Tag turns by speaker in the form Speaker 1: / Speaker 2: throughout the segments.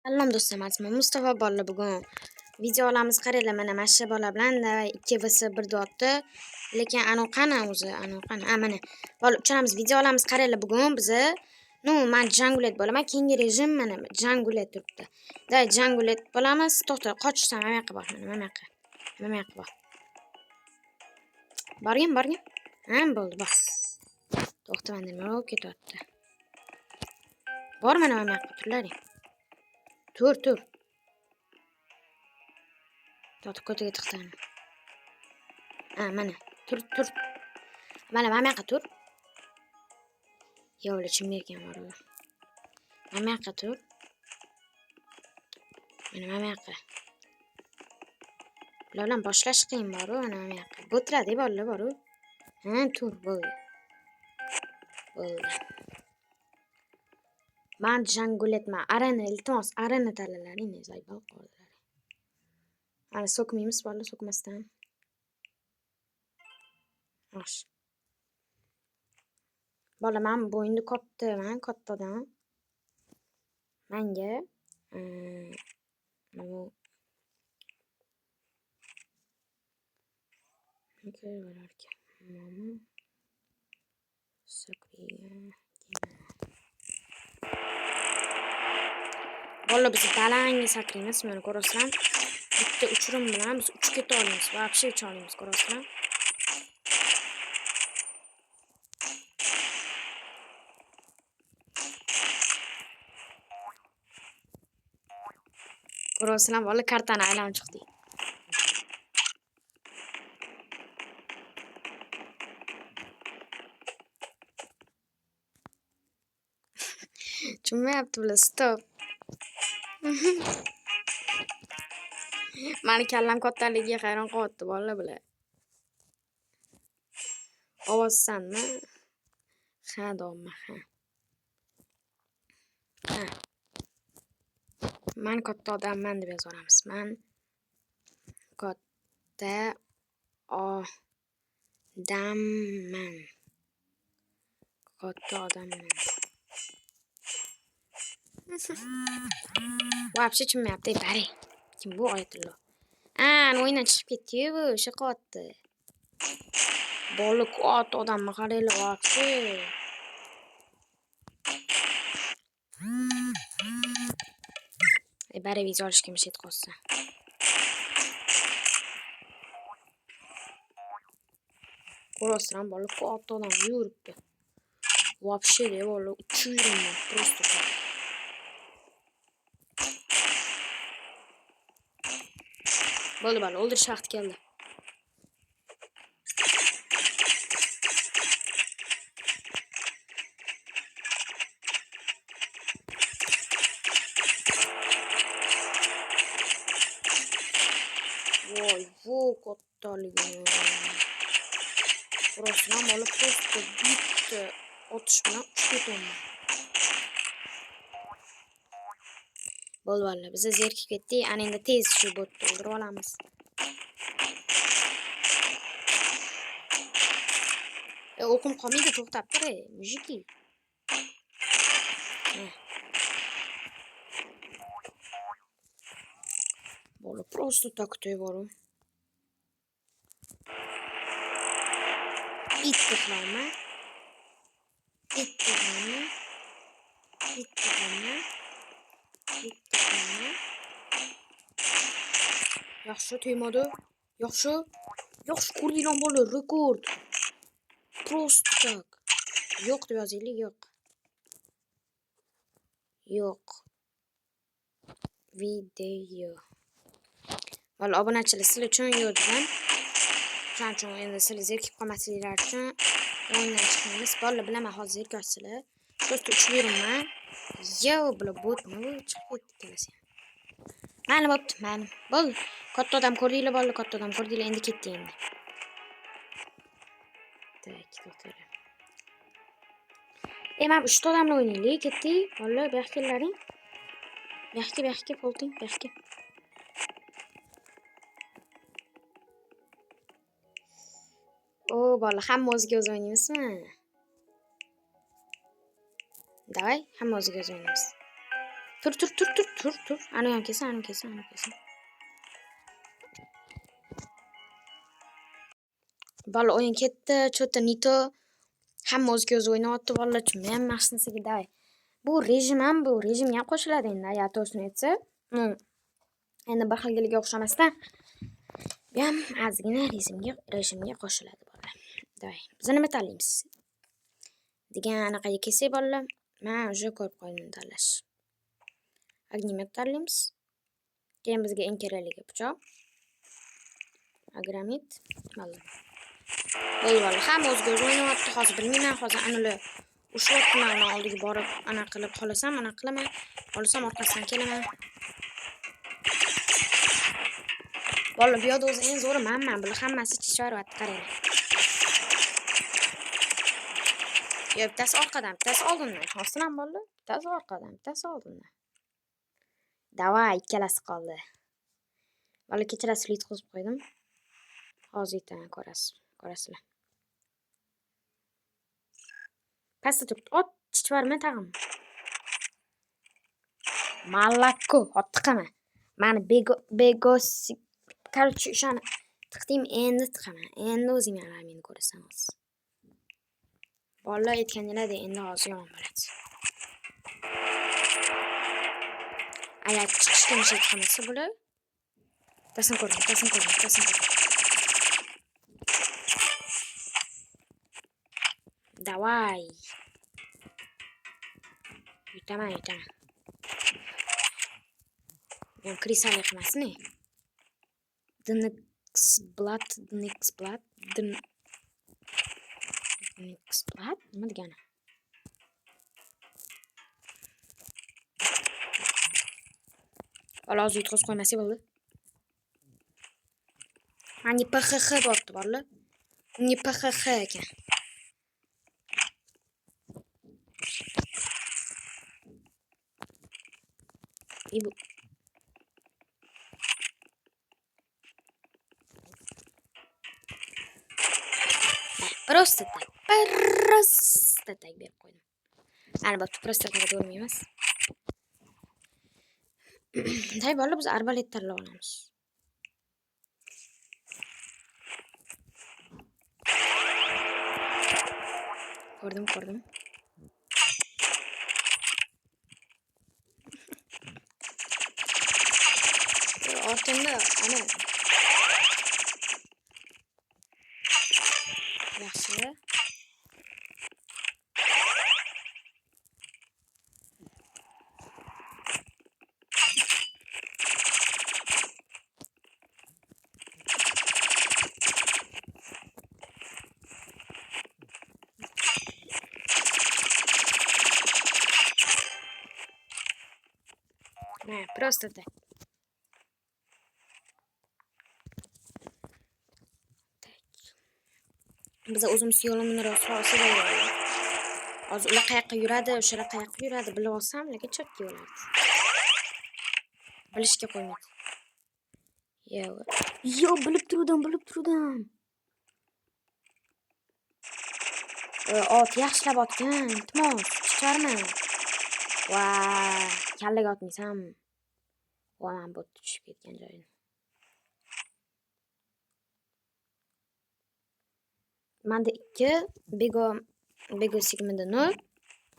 Speaker 1: Salom do'stlar, men Mustafa bola bugun video olamiz. Qaranglar, mana shu bola bilan 2 vs 1 dotdi. Lekin anu qani o'zi, anu qani? Mana bola uchamiz video olamiz. Qaranglar, bugun bizni men jangulet bo'laman. Keyingi rejim mana jangulet turibdi. Da jangulet bo'lamiz. To'xta, qochsam mana yoqqa bor, mana yoqqa. Mana yoqqa bor. Borgin. Ha, bo'ldi, bor. To'xta, menda nima bo'lib ketyapti? Bor mana yoqqa turlaring. Tur. Totib ko'taga tiqtan. Mana. Tur. Mana yoqqa tur. Yo'l chim ekan bor u. Mana yoqqa tur. Mana yoqqa. Bular bilan boshlash qiyin bor u, mana yoqqa. Bo'tiradi bolalar bor u. Ha, tur bo'ldi. Men janguletman. Arena, iltimos, arena tanlalaring, zaybal qoldilar. Ana so'kmaymiz, bolalar, so'kmasdan. Xo'sh. Bola, men bu endi kattadan. Menga bu ko'rarkan. Mana so'kriga. Bola, biz balangga sakraymiz, mana ko'rasizlar. Bitta uchurum bilan biz uchib keta olamiz. Вообще ucha olamiz, ko'rasizlar. Ko'rasizlar, bola kartani aylanib chiqdi. Tushunmayapti bular, stop. Mani kallam kattaligiga hayron qolyapti bolalar bular. Ovozsanmi? Ha, domma, ha. Men katta odamman deb yozamiz. Men katta odamman. Вообще tushunmayapti, bari. Kim bu oyatullo? O'yindan chiqib ketdi-yu bu, o'sha qotdi. Bola katta odamni qaranglar, вообще. Bari video olishga mishet qolsa. Ko'rasizlar, bola katta odam yuribdi. Вообще de bola uchib yuraman, просто так. Bo'ldi, bola, o'ldirish vaqti keldi. Voy, kattaligi. Ko'rasizlar, bola просто bitta otish bilan uchib ketaman. Bo'ldi, bola, biz zerikib ketdik. Ana endi tez shu botni o'ldirib olamiz. O'qim qolmaydi, to'xtab tur, mujiki. Bola просто так bor-u. Bitta qilaman. Yaxshi tegmadi. Yaxshi ko'ringlar bola, rekord. Просто так. Yo'q deb yozaylik, yo'q. Video. Bola, obunachilar sizlar uchun yo'qdan. Shuning uchun endi sizlar zerikib qolmasliginglar uchun o'yindan chiqamiz. Bola, bilaman hozir zerikasizlar. Просто uchib yuraman. Yo, bular botmi bu? Chiqib ketdi kelasi. Mana bo'pti, mana. Bo'ldi. Katta odam ko'rdinglar, bola, katta odam ko'rdinglar, endi ketdi endi. Tak, to'xtanglar. Men 3 odamni o'ynaylik, ketdik. Bola, bu yoqqa kelaring. Bu yoqqa, polting, bu yoqqa. Bola, hamma o'ziga o'zi o'ynaymizmi? Davay, hamma o'ziga o'zi o'ynaymiz. Tur. Ana ham kelsin. Bola o'yin ketdi, cho'ta Nito. Hamma o'ziga o'zi o'ynayapti bolalar uchun ham yaxshi narsaga davay. Bu rejimga ham qo'shiladi endi, ya to'sini etsa. Endi bir xilgiga o'xshamasdan bu ham ozgina rejimga qo'shiladi bolalar. Davay, biz nima tanlaymiz? Degan anaqaga kelsak bolalar, men уже ko'rib qo'ydim tanlash. Огнемет tanlaymiz. Keyin bizga eng kerakligi pichoq. Agramit, bolalar. Bo'ldi. Hamma o'ziga o'zi o'ynayapti. Hozir bilmayman, hozir anilar ushlayapman, oldiga borib ana qilib qolasam, ana qilaman. Olasam orqasidan kelaman. Bola bu yoqda o'zi eng zo'ri menman. Bular hammasi chicharyapti, qaranglar. Yo, bittasi orqadan, bittasi oldindan. Hozirdan bolalar, bittasi orqadan, bittasi oldindan. Davay, ikkalasi qoldi. Bola kechirasiz, yutqizib qo'ydim. Hozir aytaman, ko'rasizlar. Pastda turibdi. Ot chichvarma tag'in. Malakko, ot tiqaman. Mani begosi, короче, o'shani tiqdim, endi tiqaman. Endi o'zing meni ko'rasan hozir. Bolalar aytganinglar endi hozir yomon bo'ladi. Agar chiqishga nishot qilmasa bular. Tasin ko'ring. Давай. Yutaman. Men krisali qilmasin. Nixblad. Nima degani? Bola hozir yutqizib qo'ymasa bo'ldi. Mani PXX bo'pti bolalar. Unga PXX ekan. Bu Просто tak berib qo'ydim. Albatta просто takga bo'lmaymiz. Day bolalar biz arbalet tanlab olamiz. Ko'rdim. Ortimda ana. Yaxshi. Просто так. Biz o'zimiz yo'limni rosa bo'laylik. Hozir ular qayoqqa yuradi, o'shalar qayoqqa yuradi bilib olsam, lekin chakka yo'lardi. Bilishga qo'ymaydi. Yo, bilib turdim. Ot yaxshilab otgan, iltimos, chicharma. Va, kallaga otmaysam. Va, men bot tushib ketgan joyini. Manda 2 Bego segmenti 0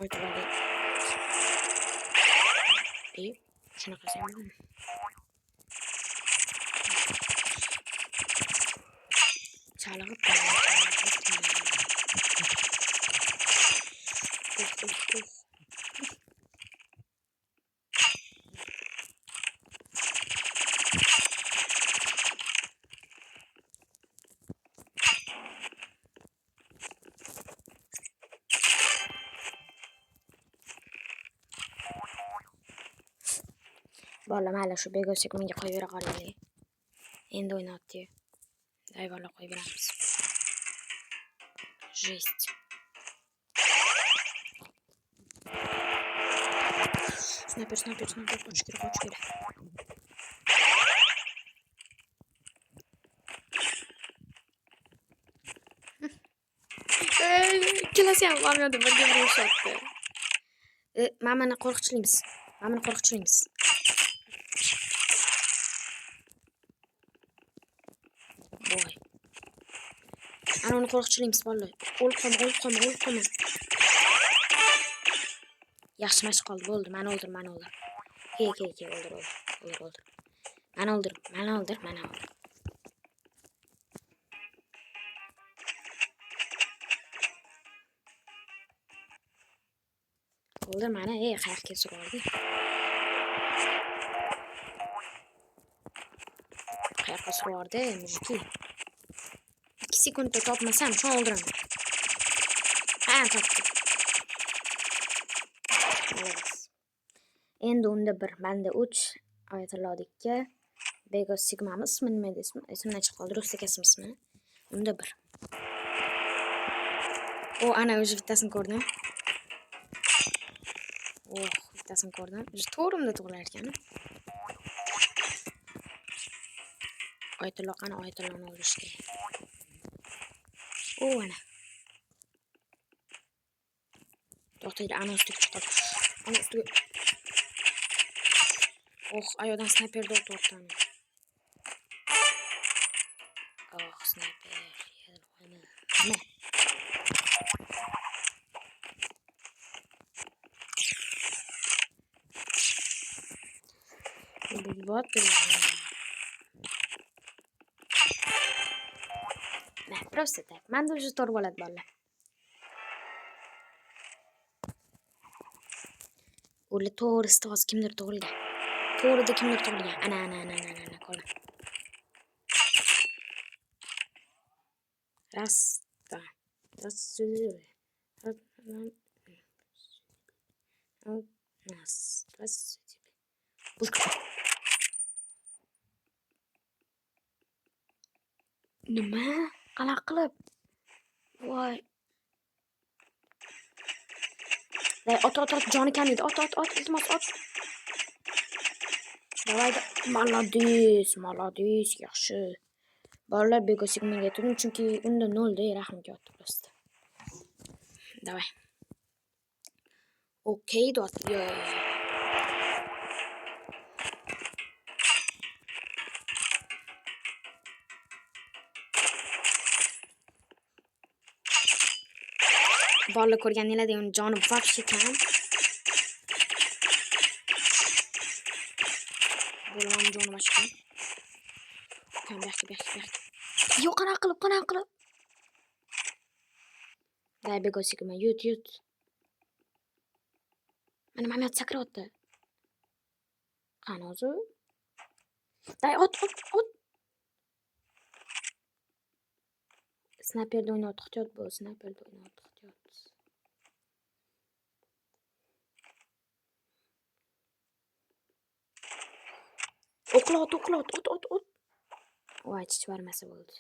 Speaker 1: aytadi. Shunaqa qilsam. Chalg'ib bola mayli shu Bego segmentiga qo'yib bera qolaylik. Endi o'ynayapti. Day bola qo'yib beramiz. Жесть. Снайпер, qoch kerak. Ikkalasi ham olmadi, birga urishayapti. Mamani qo'rqitishlaymiz. Mana buni qo'rqitishimiz. Voy. Ana uni qo'rqitishimiz bolalar. O'lib qolma. Yaxshi mashq qoldi, bo'ldi. Meni o'ldir. Ke, o'ldir. Meni o'ldir. O'ldir meni, qayoqqa survordi? Qayoqqa survordi, mujiki? 2 sekundda topmasam, shuni o'ldiraman. Ha, topdim. Endi unda 1, menda 3, Oyatullo 2, Bego Sigmamiz ismi nima edi? Esimdan chiqib qoldi. Rus akasimizmi? Unda 1. O, ana o'sha bittasini ko'rdim. Bittasini ko'rdim. To'g'rimda tug'ilar ekan. Oyatullo qani, Oyatulloni o'ldirish kerak. Ana. To'xtaydi, ana ustiga chiqadi. Ana ustiga. Ayodan snayperda o'tdi ana. Snayper. Nima? Bu bot. Просто так. Menda уже to'g'ri bo'ladi bolalar. O'li to'g'risida hozir kimdir tug'ilgan. To'g'rida kimdir tug'ilgan. Ana qo'lim. Rasta. Nima? Qala qilib? Voy. Ot, joni kam edi. Ot, iltimos, ot. Davay, молодец, yaxshi. Bolalar Bego Sigmaga aytdim, chunki unda 0 da rahmga otdi просто. Davay. Okey, dot. Bolalar ko'rganinglarda uni joni вообще kam. Bo'lam joni boshqa. Kam yo'q, qana qilib. Day Bego Sigma, yut. Mana sakrayapti. Qani o'zi? Day ot. Snayperda o'ynayapti, ehtiyot bo'l, O'qilot. Voy, chichvarmasa bo'ldi.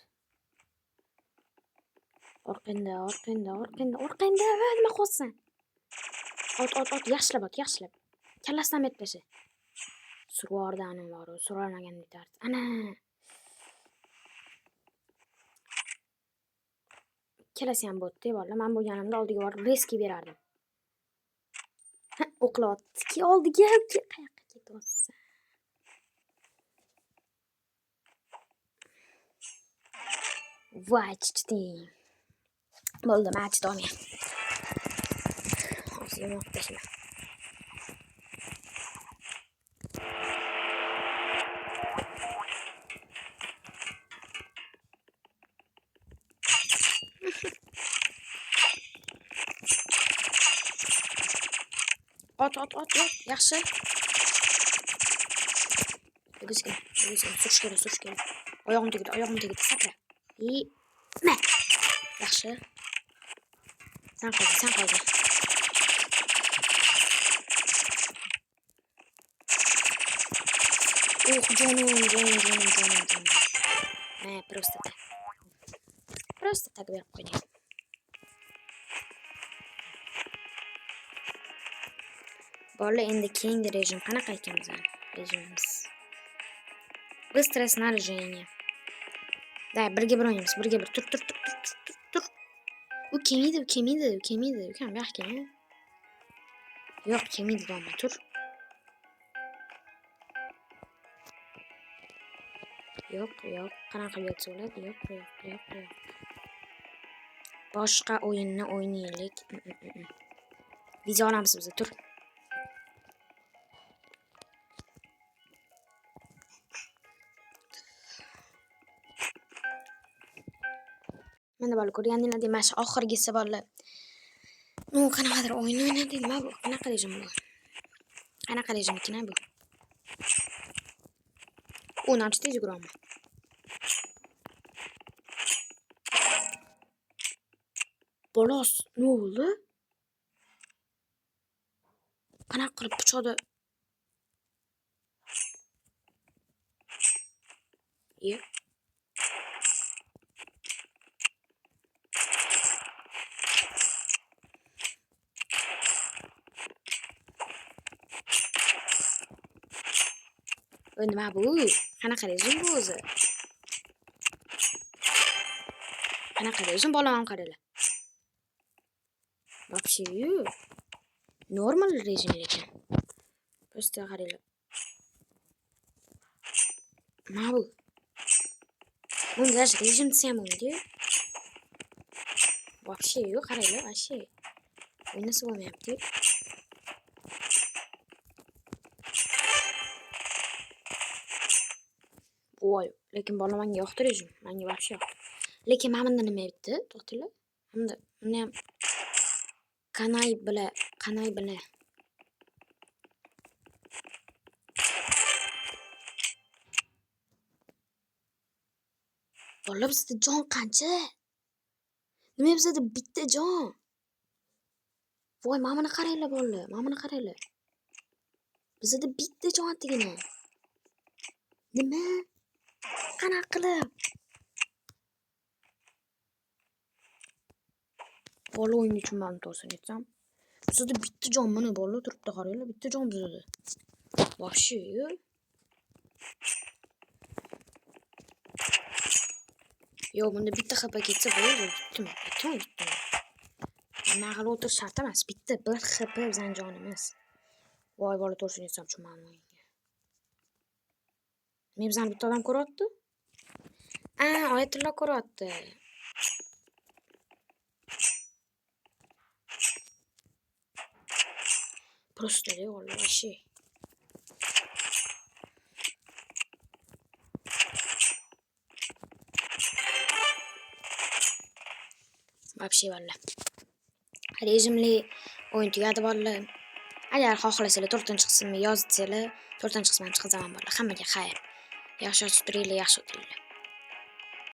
Speaker 1: Orqangda. Nima qo'ysan? Ot, yaxshilab. Kallasidan metlashi. Survorda anim bor, surolmagan yetardi. Ana. Ikkalasi ham botdi, bolalar. Men bo'lganimda oldiga borib reski berardim. O'qilotdi. Oldiga qayoqqa ketyapsan? Voy, chichding. Bo'ldi, match davom et. Hozir yemoq tashla. Ot, yaxshi. O'g'izga, surish kerak. Oyog'im tegdi, sakra. Ne? Yaxshi. Sen qolding. Jonim. Просто так berib qo'ydim. Bolalar, endi keyingi rejim qanaqa ekan bizning rejimimiz? Быстрое снаряжение. Да, birga o'ynaymiz. Tur. U kelmaydi. Ukam, yo'q kelmaydi, doma, tur. Yo'q, yo'q. Qanaqa yotsa bo'ladi? Yo'q, yo'q, yo'q, yo'q. Boshqa o'yinni o'ynaylik. Video olamiz biz, tur. Mana bola ko'rgandinglar, mana shu oxirgisi bola. Qanaqadir o'yin o'ynadik, nima bu? Qanaqa rejim bu? Qanaqa rejimkina bu? O'ynashni tez yuguraman. Bolos, ne oldu? Qanaqa qilib pichoqda Ye. Nima bu? Qanaqa rejim bu o'zi? Qanaqa rejim bolam qaranglar. Вообще yo'q. Normal rejim lekin. Просто qaranglar. Nima bu? Bunda даже rejim desa ham bo'lmaydi. Вообще yo'q, qaranglar, вообще. O'ynasa bo'lmayapti. Voy, lekin bola menga yoqdi rejim. Menga вообще yoqdi. Lekin mana bunda nima bitdi? To'xtinglar. Bunda ham qanay bila. Bola bizda jon qancha? Nima bizda bitta jon? Voy, mana buni qaranglar bolalar, mana buni qaranglar. Bizda bitta jon atdigina. Nima? Qanaqa qilib? Bola o'yin uchun men to'g'risini aytsam, bizda bitta jon mana bola turibdi, qaranglar, bitta jon bizda. Вообще yo'q. Yo'q, bunda bitta HP ketsa bo'ladi, bittami? Nima qilib o'tirish shart emas, bitta 1 HP bizning jonimiz. Voy, bola to'g'risini aytsam tushunmadim. Men bizani bitta odam ko'ryapti? Oyatilla ko'ryapti. Просто реально вообще. Вообще valla. Rejimli o'yin tugadi bolalar. Agar xohlasanglar 4-qismni yozsanglar, 4-qismini chiqazaman bolalar. Hammaga xayr. Yaxshi turinglar, yaxshi o'tiringlar.